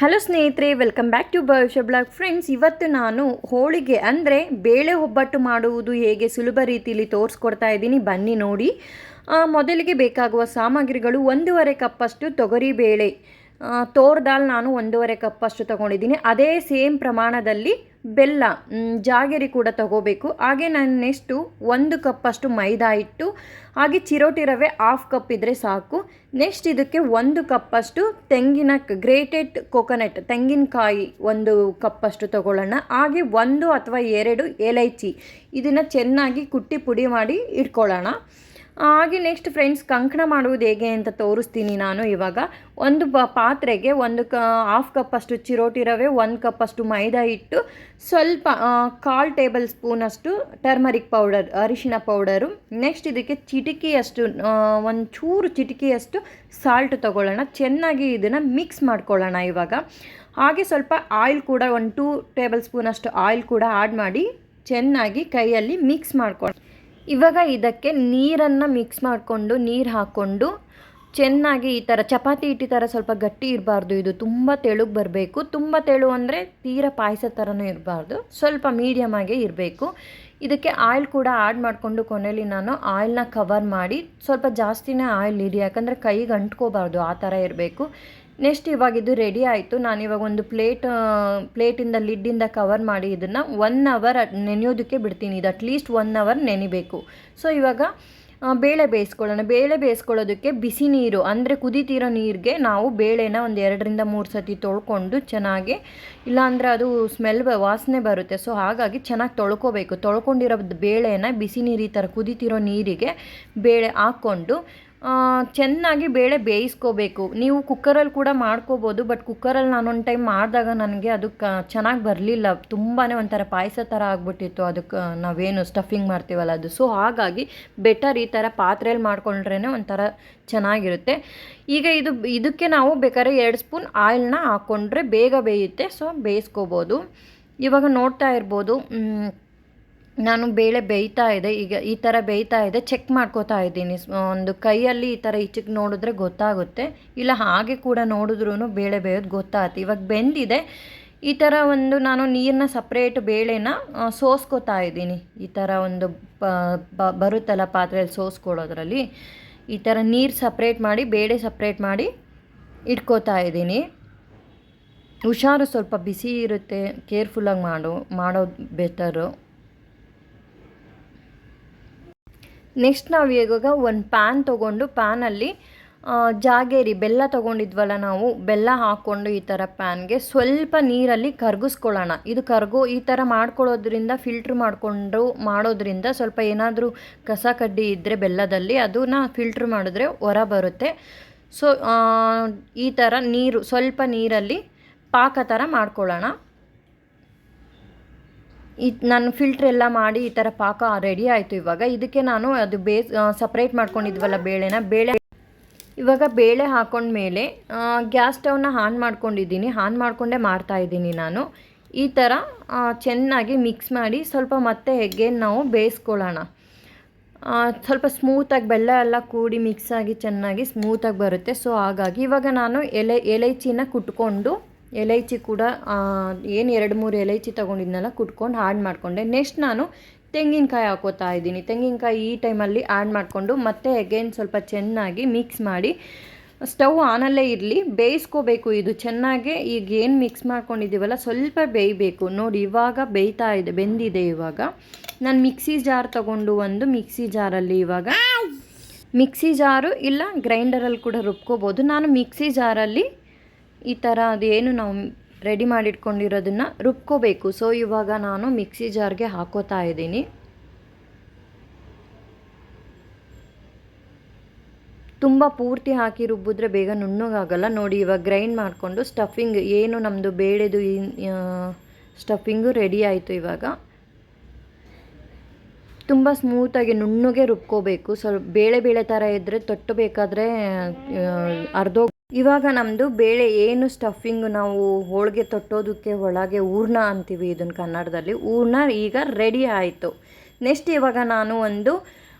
Hello ಸ್ನೇಹಿತರೆ, welcome back to ಭವಿಷ್ಯ blog. Friends, ಇವತ್ತು ನಾನು ಹೋಳಿಗೆ ಅಂದರೆ ಬೇಳೆ ಒಬ್ಬಟ್ಟು ಮಾಡುವುದು ಹೇಗೆ ಸುಲಭ ರೀತಿಯಲ್ಲಿ ತೋರಿಸ್ಕೊಡ್ತಾ ಇದ್ದೀನಿ. ಬನ್ನಿ ನೋಡಿ. ಮೊದಲಿಗೆ ಬೇಕಾಗುವ ಸಾಮಗ್ರಿಗಳು 1.5 ಕಪ್ಪಷ್ಟು ತೊಗರಿಬೇಳೆ, ತೋರ್ ದಾಲ್ ನಾನು 1.5 ಕಪ್ಪಷ್ಟು ತೊಗೊಂಡಿದ್ದೀನಿ. ಅದೇ ಸೇಮ್ ಪ್ರಮಾಣದಲ್ಲಿ ಬೆಲ್ಲ, ಜಾಗರಿ ಕೂಡ ತಗೋಬೇಕು. ಹಾಗೆ ನಾನು ನೆಕ್ಸ್ಟು 1 ಕಪ್ಪಷ್ಟು ಮೈದಾ ಹಿಟ್ಟು, ಹಾಗೆ ಚಿರೋಟಿ ರವೆ 1/2 ಕಪ್ ಇದ್ದರೆ ಸಾಕು. ನೆಕ್ಸ್ಟ್ ಇದಕ್ಕೆ 1 ಕಪ್ಪಷ್ಟು ಗ್ರೇಟೆಡ್ ಕೊಕೊನಟ್ ತೆಂಗಿನಕಾಯಿ 1 ಕಪ್ಪಷ್ಟು ತಗೊಳ್ಳೋಣ. ಹಾಗೆ 1 ಅಥವಾ 2 ಏಲಕ್ಕಿ, ಇದನ್ನು ಚೆನ್ನಾಗಿ ಕುಟ್ಟಿ ಪುಡಿ ಮಾಡಿ ಇಟ್ಕೊಳ್ಳೋಣ. ಹಾಗೆ ನೆಕ್ಸ್ಟ್ ಫ್ರೆಂಡ್ಸ್, ಕಂಕಣ ಮಾಡುವುದು ಹೇಗೆ ಅಂತ ತೋರಿಸ್ತೀನಿ ನಾನು. ಇವಾಗ ಒಂದು ಪಾತ್ರೆಗೆ 1/2 ಕಪ್ಪಷ್ಟು ಚಿರೋಟಿ ರವೆ, 1 ಕಪ್ಪಷ್ಟು ಮೈದಾ ಹಿಟ್ಟು, ಸ್ವಲ್ಪ 1/4 ಟೇಬಲ್ ಸ್ಪೂನಷ್ಟು ಟರ್ಮರಿಕ್ ಪೌಡರ್, ಅರಿಶಿಣ ಪೌಡರು. ನೆಕ್ಸ್ಟ್ ಇದಕ್ಕೆ ಚಿಟಿಕೆಯಷ್ಟು, ಒಂಚೂರು ಚಿಟಿಕೆಯಷ್ಟು ಸಾಲ್ಟ್ ತಗೊಳ್ಳೋಣ. ಚೆನ್ನಾಗಿ ಇದನ್ನು ಮಿಕ್ಸ್ ಮಾಡ್ಕೊಳ್ಳೋಣ ಇವಾಗ. ಹಾಗೆ ಸ್ವಲ್ಪ ಆಯಿಲ್ ಕೂಡ, 2 ಟೇಬಲ್ ಸ್ಪೂನಷ್ಟು ಆಯಿಲ್ ಕೂಡ ಆ್ಯಡ್ ಮಾಡಿ ಚೆನ್ನಾಗಿ ಕೈಯಲ್ಲಿ ಮಿಕ್ಸ್ ಮಾಡ್ಕೊಳ್ಳೋಣ. ಇವಾಗ ಇದಕ್ಕೆ ನೀರನ್ನು ಮಿಕ್ಸ್ ಮಾಡಿಕೊಂಡು, ನೀರು ಹಾಕ್ಕೊಂಡು ಚೆನ್ನಾಗಿ ಈ ಥರ ಚಪಾತಿ ಹಿಟ್ಟು ಥರ ಸ್ವಲ್ಪ ಗಟ್ಟಿ ಇರಬಾರ್ದು, ಇದು ತುಂಬ ತೆಳುಗೆ ಬರಬೇಕು. ತುಂಬ ತೆಳು ಅಂದರೆ ತೀರ ಪಾಯಸ ಥರನೂ ಇರಬಾರ್ದು, ಸ್ವಲ್ಪ ಮೀಡಿಯಮ್ ಆಗೇ ಇರಬೇಕು. ಇದಕ್ಕೆ ಆಯಿಲ್ ಕೂಡ ಆ್ಯಡ್ ಮಾಡಿಕೊಂಡು ಕೊನೆಯಲ್ಲಿ ನಾನು ಆಯಿಲ್ನ ಕವರ್ ಮಾಡಿ, ಸ್ವಲ್ಪ ಜಾಸ್ತಿನೇ ಆಯಿಲ್ ಇಡಿ, ಯಾಕಂದರೆ ಕೈಗೆ ಅಂಟ್ಕೋಬಾರ್ದು, ಆ ಥರ ಇರಬೇಕು. ನೆಕ್ಸ್ಟ್ ಇವಾಗ ಇದು ರೆಡಿ ಆಯಿತು. ನಾನಿವಾಗ ಒಂದು ಪ್ಲೇಟಿಂದ ಲಿಡ್ಡಿಂದ ಕವರ್ ಮಾಡಿ ಇದನ್ನು 1 ಅವರ್ ನೆನೆಯೋದಕ್ಕೆ ಬಿಡ್ತೀನಿ. ಇದು ಅಟ್ಲೀಸ್ಟ್ 1 ಅವರ್ ನೆನಿಬೇಕು. ಸೊ ಇವಾಗ ಬೇಳೆ ಬೇಯಿಸ್ಕೊಳ್ಳೋಣ. ಬೇಳೆ ಬೇಯಿಸ್ಕೊಳ್ಳೋದಕ್ಕೆ ಬಿಸಿ ನೀರು ಅಂದರೆ ಕುದೀತಿರೋ ನೀರಿಗೆ ನಾವು ಬೇಳೆನ ಒಂದು 2ರಿಂದ 3 ಸತಿ ತೊಳ್ಕೊಂಡು ಚೆನ್ನಾಗಿ, ಇಲ್ಲಾಂದರೆ ಅದು ವಾಸನೆ ಬರುತ್ತೆ. ಸೊ ಹಾಗಾಗಿ ಚೆನ್ನಾಗಿ ತೊಳ್ಕೊಬೇಕು. ತೊಳ್ಕೊಂಡಿರೋ ಬೇಳೆನ ಬಿಸಿ ನೀರು, ಈ ಥರ ಕುದೀತಿರೋ ನೀರಿಗೆ ಬೇಳೆ ಹಾಕ್ಕೊಂಡು ಚೆನ್ನಾಗಿ ಬೇಳೆ ಬೇಯಿಸ್ಕೋಬೇಕು. ನೀವು ಕುಕ್ಕರಲ್ಲಿ ಕೂಡ ಮಾಡ್ಕೋಬೋದು, ಬಟ್ ಕುಕ್ಕರಲ್ಲಿ ನಾನೊಂದು ಟೈಮ್ ಮಾಡಿದಾಗ ನನಗೆ ಅದು ಚೆನ್ನಾಗಿ ಬರಲಿಲ್ಲ. ತುಂಬಾ ಒಂಥರ ಪಾಯಸ ಥರ ಆಗಿಬಿಟ್ಟಿತ್ತು ಅದಕ್ಕೆ, ನಾವೇನು ಸ್ಟಫಿಂಗ್ ಮಾಡ್ತೀವಲ್ಲ ಅದು. ಸೊ ಹಾಗಾಗಿ ಬೆಟರ್ ಈ ಥರ ಪಾತ್ರೆಯಲ್ಲಿ ಮಾಡ್ಕೊಂಡ್ರೇ ಒಂಥರ ಚೆನ್ನಾಗಿರುತ್ತೆ. ಈಗ ಇದಕ್ಕೆ ನಾವು ಬೇಕಾದ್ರೆ 2 ಸ್ಪೂನ್ ಆಯಿಲ್ನ ಹಾಕ್ಕೊಂಡ್ರೆ ಬೇಗ ಬೇಯುತ್ತೆ. ಸೊ ಬೇಯಿಸ್ಕೋಬೋದು. ಇವಾಗ ನೋಡ್ತಾ ಇರ್ಬೋದು, ನಾನು ಬೇಳೆ ಬೇಯ್ತಾ ಇದೆ. ಈಗ ಈ ಥರ ಬೇಯ್ತಾ ಇದೆ, ಚೆಕ್ ಮಾಡ್ಕೋತಾ ಇದ್ದೀನಿ. ಒಂದು ಕೈಯಲ್ಲಿ ಈ ಥರ ಈಚೆಗೆ ನೋಡಿದ್ರೆ ಗೊತ್ತಾಗುತ್ತೆ, ಇಲ್ಲ ಹಾಗೆ ಕೂಡ ನೋಡಿದ್ರೂ ಬೇಳೆ ಬೇಯೋದು ಗೊತ್ತಾಗುತ್ತೆ. ಇವಾಗ ಬೆಂದಿದೆ. ಈ ಥರ ನಾನು ನೀರನ್ನ ಸಪ್ರೇಟ್ ಬೇಳೆನ ಸೋಸ್ಕೋತಾ ಇದ್ದೀನಿ. ಈ ಥರ ಒಂದು ಬರುತ್ತಲ್ಲ ಪಾತ್ರೆಯಲ್ಲಿ ಸೋಸ್ಕೊಳ್ಳೋದ್ರಲ್ಲಿ, ಈ ಥರ ನೀರು ಸಪ್ರೇಟ್ ಮಾಡಿ, ಬೇಳೆ ಸಪ್ರೇಟ್ ಮಾಡಿ ಇಟ್ಕೋತಾ ಇದ್ದೀನಿ. ಹುಷಾರು, ಸ್ವಲ್ಪ ಬಿಸಿ ಇರುತ್ತೆ, ಕೇರ್ಫುಲ್ಲಾಗಿ ಮಾಡೋದು ಬೆಟರು. ನೆಕ್ಸ್ಟ್ ನಾವು ಇವಾಗ ಒಂದು ಪ್ಯಾನ್ ತೊಗೊಂಡು, ಪ್ಯಾನಲ್ಲಿ ಜಾಗೇರಿ ಬೆಲ್ಲ ತೊಗೊಂಡಿದ್ವಲ್ಲ ನಾವು, ಬೆಲ್ಲ ಹಾಕ್ಕೊಂಡು ಈ ಥರ ಪ್ಯಾನ್ಗೆ ಸ್ವಲ್ಪ ನೀರಲ್ಲಿ ಕರಗಿಸ್ಕೊಳ್ಳೋಣ. ಇದು ಈ ಥರ ಮಾಡ್ಕೊಳ್ಳೋದ್ರಿಂದ, ಫಿಲ್ಟ್ರ್ ಮಾಡೋದ್ರಿಂದ ಸ್ವಲ್ಪ ಏನಾದರೂ ಕಸ ಕಡ್ಡಿ ಇದ್ದರೆ ಬೆಲ್ಲದಲ್ಲಿ ಅದನ್ನು ಫಿಲ್ಟ್ರ್ ಮಾಡಿದ್ರೆ ಹೊರ ಬರುತ್ತೆ. ಸೊ ಈ ಥರ ಸ್ವಲ್ಪ ನೀರಲ್ಲಿ ಪಾಕ ಥರ ಮಾಡ್ಕೊಳ್ಳೋಣ. ನಾನು ಫಿಲ್ಟ್ರ್ ಎಲ್ಲ ಮಾಡಿ ಈ ಥರ ಪಾಕ ರೆಡಿ ಆಯಿತು. ಇವಾಗ ಇದಕ್ಕೆ ನಾನು ಅದು ಸಪ್ರೇಟ್ ಮಾಡ್ಕೊಂಡಿದ್ವಲ್ಲ ಇವಾಗ ಬೇಳೆ ಹಾಕೊಂಡ್ಮೇಲೆ ಗ್ಯಾಸ್ ಸ್ಟವ್ನ ಆನ್ ಮಾಡ್ಕೊಂಡಿದ್ದೀನಿ. ಆನ್ ಮಾಡಿಕೊಂಡೇ ಮಾಡ್ತಾಯಿದ್ದೀನಿ ನಾನು. ಈ ಥರ ಚೆನ್ನಾಗಿ ಮಿಕ್ಸ್ ಮಾಡಿ ಸ್ವಲ್ಪ ಮತ್ತೆ ಎಗೇನ್ ನಾವು ಬೇಯಿಸ್ಕೊಳ್ಳೋಣ. ಸ್ವಲ್ಪ ಸ್ಮೂತಾಗಿ ಬೆಲ್ಲ ಎಲ್ಲ ಕೂಡಿ ಮಿಕ್ಸ್ ಆಗಿ ಚೆನ್ನಾಗಿ ಸ್ಮೂತಾಗಿ ಬರುತ್ತೆ. ಸೊ ಹಾಗಾಗಿ ಇವಾಗ ನಾನು ಎಲೈಚಿನ ಕುಟ್ಕೊಂಡು, ಎಲೈಚಿ ಕೂಡ ಏನು 2-3 ಎಲೈಚಿ ತೊಗೊಂಡಿದ್ನಲ್ಲ, ಕುಟ್ಕೊಂಡು ಆ್ಯಡ್ ಮಾಡಿಕೊಂಡೆ. ನೆಕ್ಸ್ಟ್ ನಾನು ತೆಂಗಿನಕಾಯಿ ಹಾಕೋತಾ ಇದ್ದೀನಿ. ತೆಂಗಿನಕಾಯಿ ಈ ಟೈಮಲ್ಲಿ ಆ್ಯಡ್ ಮಾಡಿಕೊಂಡು ಮತ್ತೆ ಅಗೇನ್ ಸ್ವಲ್ಪ ಚೆನ್ನಾಗಿ ಮಿಕ್ಸ್ ಮಾಡಿ, ಸ್ಟವ್ ಆನಲ್ಲೇ ಇರಲಿ, ಬೇಯಿಸ್ಕೋಬೇಕು. ಇದು ಚೆನ್ನಾಗಿ ಈಗ ಏನು ಮಿಕ್ಸ್ ಮಾಡ್ಕೊಂಡಿದ್ದೀವಲ್ಲ ಸ್ವಲ್ಪ ಬೇಯಬೇಕು. ನೋಡಿ ಇವಾಗ ಬೆಂದಿದೆ. ಇವಾಗ ನಾನು ಮಿಕ್ಸಿ ಜಾರ್ ತೊಗೊಂಡು, ಒಂದು ಮಿಕ್ಸಿ ಜಾರಲ್ಲಿ, ಇವಾಗ ಮಿಕ್ಸಿ ಜಾರು ಇಲ್ಲ ಗ್ರೈಂಡರಲ್ಲಿ ಕೂಡ ರುಬ್ಕೋಬೋದು. ನಾನು ಮಿಕ್ಸಿ ಜಾರಲ್ಲಿ ಈ ಥರ ಅದೇನು ನಾವು ರೆಡಿ ಮಾಡಿಟ್ಕೊಂಡಿರೋದನ್ನು ರುಬ್ಕೋಬೇಕು. ಸೊ ಇವಾಗ ನಾನು ಮಿಕ್ಸಿ ಜಾರ್ಗೆ ಹಾಕೋತಾ ಇದ್ದೀನಿ. ತುಂಬ ಪೂರ್ತಿ ಹಾಕಿ ರುಬ್ಬಿದ್ರೆ ಬೇಗ ನುಣ್ಣಗಾಗಲ್ಲ. ನೋಡಿ ಇವಾಗ ಗ್ರೈಂಡ್ ಮಾಡಿಕೊಂಡು ಸ್ಟಫಿಂಗ್ ಏನು ನಮ್ಮದು ಬೇಳೆದು ಸ್ಟಫಿಂಗು ರೆಡಿ ಆಯಿತು. ಇವಾಗ ತುಂಬ ಸ್ಮೂತಾಗಿ ನುಣ್ಣಗೆ ರುಬ್ಕೋಬೇಕು. ಸ್ವಲ್ಪ ಬೇಳೆ ಥರ ಇದ್ದರೆ ತೊಟ್ಟಬೇಕಾದ್ರೆ ಇವಾಗ ನಮ್ಮದು ಬೇಳೆ ಏನು ಸ್ಟಫಿಂಗ್ ನಾವು ಹೋಳಿಗೆ ತೊಟ್ಟೋದಕ್ಕೆ ಒಳಗೆ ಹೂರ್ಣ ಅಂತೀವಿ ಇದನ್ನು ಕನ್ನಡದಲ್ಲಿ, ಹೂರ್ಣ ಈಗ ರೆಡಿ ಆಯಿತು. ನೆಕ್ಸ್ಟ್ ಇವಾಗ ನಾನು ಒಂದು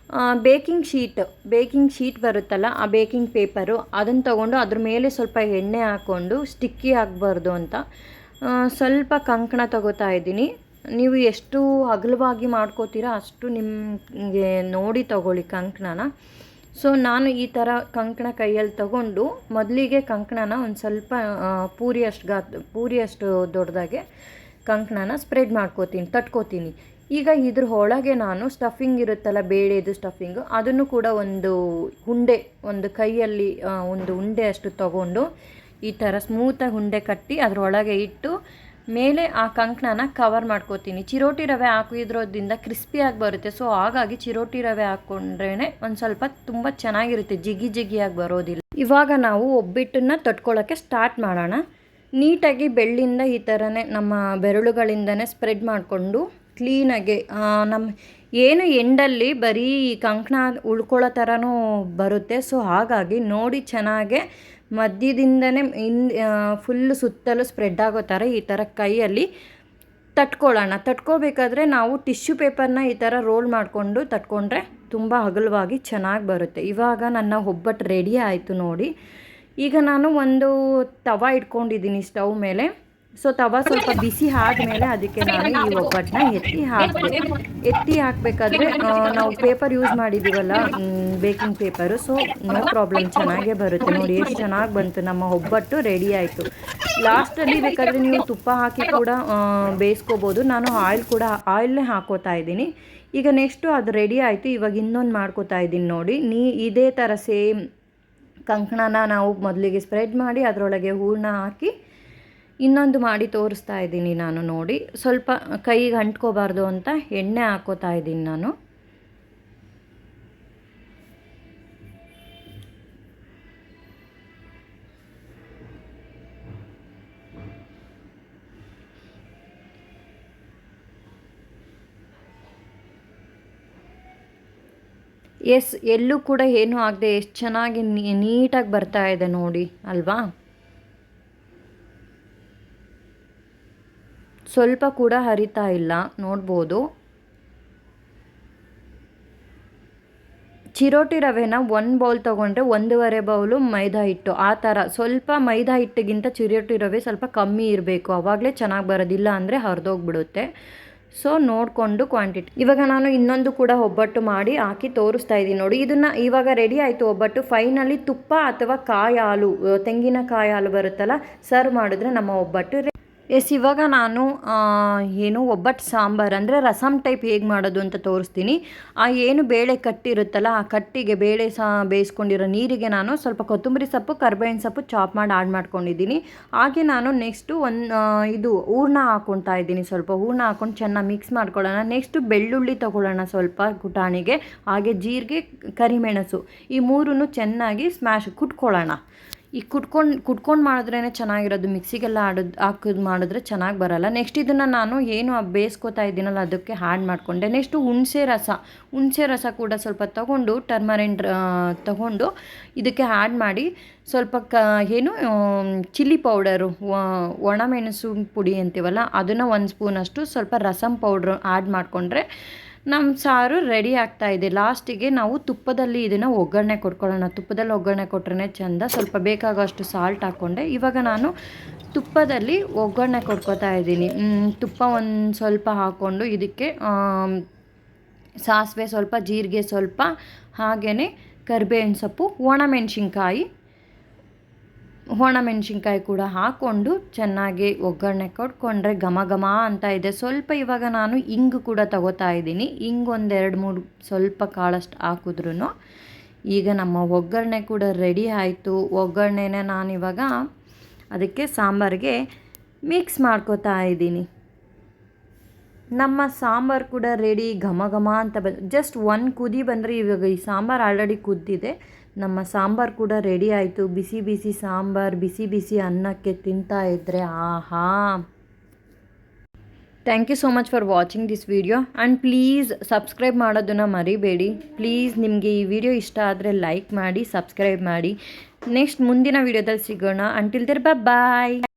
ಬೇಕಿಂಗ್ ಶೀಟ್ ಬರುತ್ತಲ್ಲ, ಆ ಬೇಕಿಂಗ್ ಪೇಪರು ಅದನ್ನು ತೊಗೊಂಡು ಅದ್ರ ಮೇಲೆ ಸ್ವಲ್ಪ ಎಣ್ಣೆ ಹಾಕ್ಕೊಂಡು ಸ್ಟಿಕ್ಕಿ ಆಗಬಾರ್ದು ಅಂತ ಸ್ವಲ್ಪ ಕಂಕಣ ತಗೋತಾ ಇದ್ದೀನಿ. ನೀವು ಎಷ್ಟು ಅಗಲವಾಗಿ ಮಾಡ್ಕೋತೀರಾ ಅಷ್ಟು ನಿಮಗೆ ನೋಡಿ ತಗೊಳ್ಳಿ ಕಂಕಣನ. ಸೊ ನಾನು ಈ ಥರ ಕಂಕಣ ಕೈಯಲ್ಲಿ ತಗೊಂಡು ಮೊದಲಿಗೆ ಕಂಕಣನ ಒಂದು ಸ್ವಲ್ಪ ಪೂರಿಯಷ್ಟು ದೊಡ್ಡದಾಗೆ ಕಂಕಣನ ಸ್ಪ್ರೆಡ್ ಮಾಡ್ಕೋತೀನಿ, ತಟ್ಕೋತೀನಿ. ಈಗ ಇದ್ರ ಒಳಗೆ ನಾನು ಸ್ಟಫಿಂಗ್ ಇರುತ್ತಲ್ಲ, ಬೇಳೆದು ಸ್ಟಫಿಂಗು, ಅದನ್ನು ಕೂಡ ಒಂದು ಕೈಯಲ್ಲಿ ಒಂದು ಉಂಡೆ ಅಷ್ಟು ತಗೊಂಡು ಈ ಥರ ಸ್ಮೂತಾಗಿ ಉಂಡೆ ಕಟ್ಟಿ ಅದರೊಳಗೆ ಇಟ್ಟು ಮೇಲೆ ಆ ಕಂಕಣನ ಕವರ್ ಮಾಡ್ಕೋತೀನಿ. ಚಿರೋಟಿ ರವೆ ಹಾಕಿದ್ರೋದ್ರಿಂದ ಕ್ರಿಸ್ಪಿಯಾಗಿ ಬರುತ್ತೆ. ಸೊ ಹಾಗಾಗಿ ಚಿರೋಟಿ ರವೆ ಹಾಕ್ಕೊಂಡ್ರೇ ಒಂದು ಸ್ವಲ್ಪ ತುಂಬ ಚೆನ್ನಾಗಿರುತ್ತೆ, ಜಿಗಿಯಾಗಿ ಬರೋದಿಲ್ಲ. ಇವಾಗ ನಾವು ಒಬ್ಬಿಟ್ಟನ್ನು ತಟ್ಕೊಳ್ಳೋಕ್ಕೆ ಸ್ಟಾರ್ಟ್ ಮಾಡೋಣ. ನೀಟಾಗಿ ಬೆಳ್ಳಿಂದ ಈ ಥರನೇ ನಮ್ಮ ಬೆರಳುಗಳಿಂದನೇ ಸ್ಪ್ರೆಡ್ ಮಾಡಿಕೊಂಡು ಕ್ಲೀನಾಗಿ ಏನು ಎಂಡಲ್ಲಿ ಬರೀ ಕಂಕಣ ಉಳ್ಕೊಳ್ಳೋ ಥರನೂ ಬರುತ್ತೆ. ಸೊ ಹಾಗಾಗಿ ನೋಡಿ ಚೆನ್ನಾಗೆ ಮಧ್ಯದಿಂದನೇ ಫುಲ್ಲು ಸುತ್ತಲೂ ಸ್ಪ್ರೆಡ್ ಆಗೋ ಥರ ಈ ಥರ ಕೈಯಲ್ಲಿ ತಟ್ಕೊಳ್ಳೋಣ. ತಟ್ಕೋಬೇಕಾದ್ರೆ ನಾವು ಟಿಶ್ಯೂ ಪೇಪರ್ನ ಈ ಥರ ರೋಲ್ ಮಾಡಿಕೊಂಡು ತಟ್ಕೊಂಡ್ರೆ ತುಂಬ ಅಗಲವಾಗಿ ಚೆನ್ನಾಗಿ ಬರುತ್ತೆ. ಇವಾಗ ನನ್ನ ಒಬ್ಬಟ್ಟು ರೆಡಿ ಆಯಿತು ನೋಡಿ. ಈಗ ನಾನು ಒಂದು ತವ ಇಟ್ಕೊಂಡಿದ್ದೀನಿ ಸ್ಟವ್ ಮೇಲೆ. ಸೊ ತವ ಸ್ವಲ್ಪ ಬಿಸಿ ಆದಮೇಲೆ ಅದಕ್ಕೆ ನಾನು ಈ ಒಬ್ಬಟ್ಟನ್ನ ಎತ್ತಿ ಹಾಕಬೇಕಾದ್ರೆ ನಾವು ಪೇಪರ್ ಯೂಸ್ ಮಾಡಿದ್ದೀವಲ್ಲ, baking paper. So no problem, ಚೆನ್ನಾಗೇ ಬರುತ್ತೆ. ನೋಡಿ ಎಷ್ಟು ಚೆನ್ನಾಗಿ ಬಂತು, ನಮ್ಮ ಒಬ್ಬಟ್ಟು ರೆಡಿ ಆಯಿತು. ಲಾಸ್ಟಲ್ಲಿ ಬೇಕಾದರೆ ನೀವು ತುಪ್ಪ ಹಾಕಿ ಕೂಡ ಬೇಯಿಸ್ಕೋಬೋದು. ನಾನು ಆಯಿಲ್ನೇ ಹಾಕೋತಾ ಇದ್ದೀನಿ. ಈಗ ನೆಕ್ಸ್ಟು ಅದು ರೆಡಿ ಆಯಿತು. ಇವಾಗ ಇನ್ನೊಂದು ಮಾಡ್ಕೋತಾ ಇದ್ದೀನಿ ನೋಡಿ. ಇದೇ ಥರ ಸೇಮ್ ಕಂಕಣನ ನಾವು ಮೊದಲಿಗೆ ಸ್ಪ್ರೆಡ್ ಮಾಡಿ ಅದರೊಳಗೆ ಹೂರಣ ಹಾಕಿ ಇನ್ನೊಂದು ಮಾಡಿ ತೋರಿಸ್ತಾ ಇದ್ದೀನಿ ನಾನು ನೋಡಿ. ಸ್ವಲ್ಪ ಕೈಗೆ ಅಂಟ್ಕೋಬಾರ್ದು ಅಂತ ಎಣ್ಣೆ ಹಾಕೋತಾ ಇದ್ದೀನಿ ನಾನು. ಎಲ್ಲೂ ಕೂಡ ಏನೂ ಆಗದೆ ಎಷ್ಟು ಚೆನ್ನಾಗಿ ನೀಟಾಗಿ ಬರ್ತಾ ಇದೆ ನೋಡಿ ಅಲ್ವಾ. ಸ್ವಲ್ಪ ಕೂಡ ಹರಿತಾ ಇಲ್ಲ, ನೋಡ್ಬೋದು. ಚಿರೋಟಿ ರವೆನ 1 ಬೌಲ್ ತೊಗೊಂಡ್ರೆ 1.5 ಬೌಲು ಮೈದಾ ಹಿಟ್ಟು, ಆ ಥರ ಸ್ವಲ್ಪ ಮೈದಾ ಹಿಟ್ಟಿಗಿಂತ ಚಿರೋಟಿ ರವೆ ಸ್ವಲ್ಪ ಕಮ್ಮಿ ಇರಬೇಕು, ಆವಾಗಲೇ ಚೆನ್ನಾಗಿ ಬರೋದಿಲ್ಲ ಅಂದರೆ ಹರಿದೋಗ್ಬಿಡುತ್ತೆ. ಸೊ ನೋಡಿಕೊಂಡು ಕ್ವಾಂಟಿಟಿ. ಇವಾಗ ನಾನು ಇನ್ನೊಂದು ಕೂಡ ಒಬ್ಬಟ್ಟು ಮಾಡಿ ಹಾಕಿ ತೋರಿಸ್ತಾ ಇದ್ದೀನಿ ನೋಡಿ. ಇದನ್ನು ಇವಾಗ ರೆಡಿ ಆಯಿತು ಒಬ್ಬಟ್ಟು. ಫೈನಲಿ ತುಪ್ಪ ಅಥವಾ ತೆಂಗಿನಕಾಯಿ ಹಾಲು ಬರುತ್ತಲ್ಲ, ಸರ್ವ್ ಮಾಡಿದ್ರೆ ನಮ್ಮ ಒಬ್ಬಟ್ಟು ಇವಾಗ ನಾನು ಒಬ್ಬಟ್ಟು ಸಾಂಬಾರು ಅಂದರೆ ರಸಮ್ ಟೈಪ್ ಹೇಗೆ ಮಾಡೋದು ಅಂತ ತೋರಿಸ್ತೀನಿ. ಏನು ಬೇಳೆ ಕಟ್ಟಿರುತ್ತಲ್ಲ, ಆ ಕಟ್ಟಿಗೆ ಬೇಳೆ ಬೇಯಿಸ್ಕೊಂಡಿರೋ ನೀರಿಗೆ ನಾನು ಸ್ವಲ್ಪ ಕೊತ್ತಂಬರಿ ಸೊಪ್ಪು, ಕರ್ಬೇವಿನ ಸೊಪ್ಪು ಚಾಪ್ ಮಾಡಿ ಆಡ್ ಮಾಡ್ಕೊಂಡಿದ್ದೀನಿ. ಹಾಗೆ ನಾನು ನೆಕ್ಸ್ಟು ಹೂರಣ ಹಾಕ್ಕೊಳ್ತಾ ಇದ್ದೀನಿ. ಸ್ವಲ್ಪ ಹೂರಣ ಹಾಕ್ಕೊಂಡು ಚೆನ್ನಾಗಿ ಮಿಕ್ಸ್ ಮಾಡ್ಕೊಳ್ಳೋಣ. ನೆಕ್ಸ್ಟು ಬೆಳ್ಳುಳ್ಳಿ ತೊಗೊಳ್ಳೋಣ ಸ್ವಲ್ಪ ಕುಟಾಣಿಗೆ, ಹಾಗೆ ಜೀರಿಗೆ, ಕರಿಮೆಣಸು, ಈ ಮೂರನ್ನು ಚೆನ್ನಾಗಿ ಕುಟ್ಕೊಳ್ಳೋಣ. ಈ ಕುಟ್ಕೊಂಡು ಮಾಡಿದ್ರೇ ಚೆನ್ನಾಗಿರೋದು, ಮಿಕ್ಸಿಗೆಲ್ಲ ಹಾಕಿದ್ ಮಾಡಿದ್ರೆ ಚೆನ್ನಾಗಿ ಬರೋಲ್ಲ. ನೆಕ್ಸ್ಟ್ ಇದನ್ನು ನಾನು ಬೇಯಿಸ್ಕೊತಾ ಇದ್ದೀನಲ್ಲ ಅದಕ್ಕೆ ಆ್ಯಡ್ ಮಾಡಿಕೊಂಡೆ. ನೆಕ್ಸ್ಟು ಹುಣಸೆ ರಸ ಕೂಡ ಸ್ವಲ್ಪ ತೊಗೊಂಡು ಟರ್ಮರಿನ್ ತೊಗೊಂಡು ಇದಕ್ಕೆ ಆ್ಯಡ್ ಮಾಡಿ ಸ್ವಲ್ಪ ಚಿಲ್ಲಿ ಪೌಡರು, ಒಣಮೆಣಸು ಪುಡಿ ಅಂತೀವಲ್ಲ ಅದನ್ನು 1 ಸ್ಪೂನಷ್ಟು ಸ್ವಲ್ಪ ರಸಮ್ ಪೌಡ್ರು ಆ್ಯಡ್ ಮಾಡಿಕೊಂಡ್ರೆ ನಮ್ಮ ಸಾರು ರೆಡಿ ಆಗ್ತಾಯಿದೆ. ಲಾಸ್ಟಿಗೆ ನಾವು ತುಪ್ಪದಲ್ಲಿ ಇದನ್ನು ಒಗ್ಗರಣೆ ಕೊಟ್ಕೊಳ್ಳೋಣ. ತುಪ್ಪದಲ್ಲಿ ಒಗ್ಗರಣೆ ಕೊಟ್ರೆ ಚೆಂದ. ಸ್ವಲ್ಪ ಬೇಕಾಗೋಷ್ಟು ಸಾಲ್ಟ್ ಹಾಕ್ಕೊಂಡೆ. ಇವಾಗ ನಾನು ತುಪ್ಪದಲ್ಲಿ ಒಗ್ಗರಣೆ ಕೊಟ್ಕೋತಾ ಇದ್ದೀನಿ. ತುಪ್ಪ ಒಂದು ಸ್ವಲ್ಪ ಹಾಕ್ಕೊಂಡು ಇದಕ್ಕೆ ಸಾಸಿವೆ ಸ್ವಲ್ಪ, ಜೀರಿಗೆ ಸ್ವಲ್ಪ, ಹಾಗೆಯೇ ಕರಿಬೇವಿನ ಸೊಪ್ಪು, ಒಣಮೆಣ್ಸಿನ್ಕಾಯಿ ಕೂಡ ಹಾಕ್ಕೊಂಡು ಚೆನ್ನಾಗಿ ಒಗ್ಗರಣೆ ಕೊಟ್ಕೊಂಡ್ರೆ ಘಮ ಘಮ ಅಂತ ಇದೆ. ಸ್ವಲ್ಪ ಇವಾಗ ನಾನು ಇಂಗು ಕೂಡ ತಗೋತಾ ಇದ್ದೀನಿ. ಇಂಗು 1-2-3 ಸ್ವಲ್ಪ ಕಾಳಷ್ಟು ಹಾಕಿದ್ರೂ ಈಗ ನಮ್ಮ ಒಗ್ಗರಣೆ ಕೂಡ ರೆಡಿ ಆಯಿತು. ಒಗ್ಗರಣೆನ ನಾನಿವಾಗ ಅದಕ್ಕೆ ಸಾಂಬಾರಿಗೆ ಮಿಕ್ಸ್ ಮಾಡ್ಕೋತಾ ಇದ್ದೀನಿ. ನಮ್ಮ ಸಾಂಬಾರು ಕೂಡ ರೆಡಿ, ಘಮ ಘಮ ಅಂತ ಜಸ್ಟ್ 1 ಕುದಿ ಬಂದರೆ ಇವಾಗ ಈ ಸಾಂಬಾರು ಆಲ್ರೆಡಿ ಕುದ್ದಿದೆ. ನಮ್ಮ ಸಾಂಬಾರು ಕೂಡ ರೆಡಿ ಆಯಿತು. ಬಿಸಿ ಬಿಸಿ ಸಾಂಬಾರು ಬಿಸಿ ಬಿಸಿ ಅನ್ನಕ್ಕೆ ತಿಂತಾ ಇದ್ದರೆ ಆಹಾ. Thank you so much for watching this video and please subscribe ಮಾಡೋದನ್ನು ಮರಿಬೇಡಿ. ಪ್ಲೀಸ್ ನಿಮಗೆ ಈ ವಿಡಿಯೋ ಇಷ್ಟ ಆದರೆ ಲೈಕ್ ಮಾಡಿ, ಸಬ್ಸ್ಕ್ರೈಬ್ ಮಾಡಿ. ನೆಕ್ಸ್ಟ್ ಮುಂದಿನ ವಿಡಿಯೋದಲ್ಲಿ ಸಿಗೋಣ. Until there bye.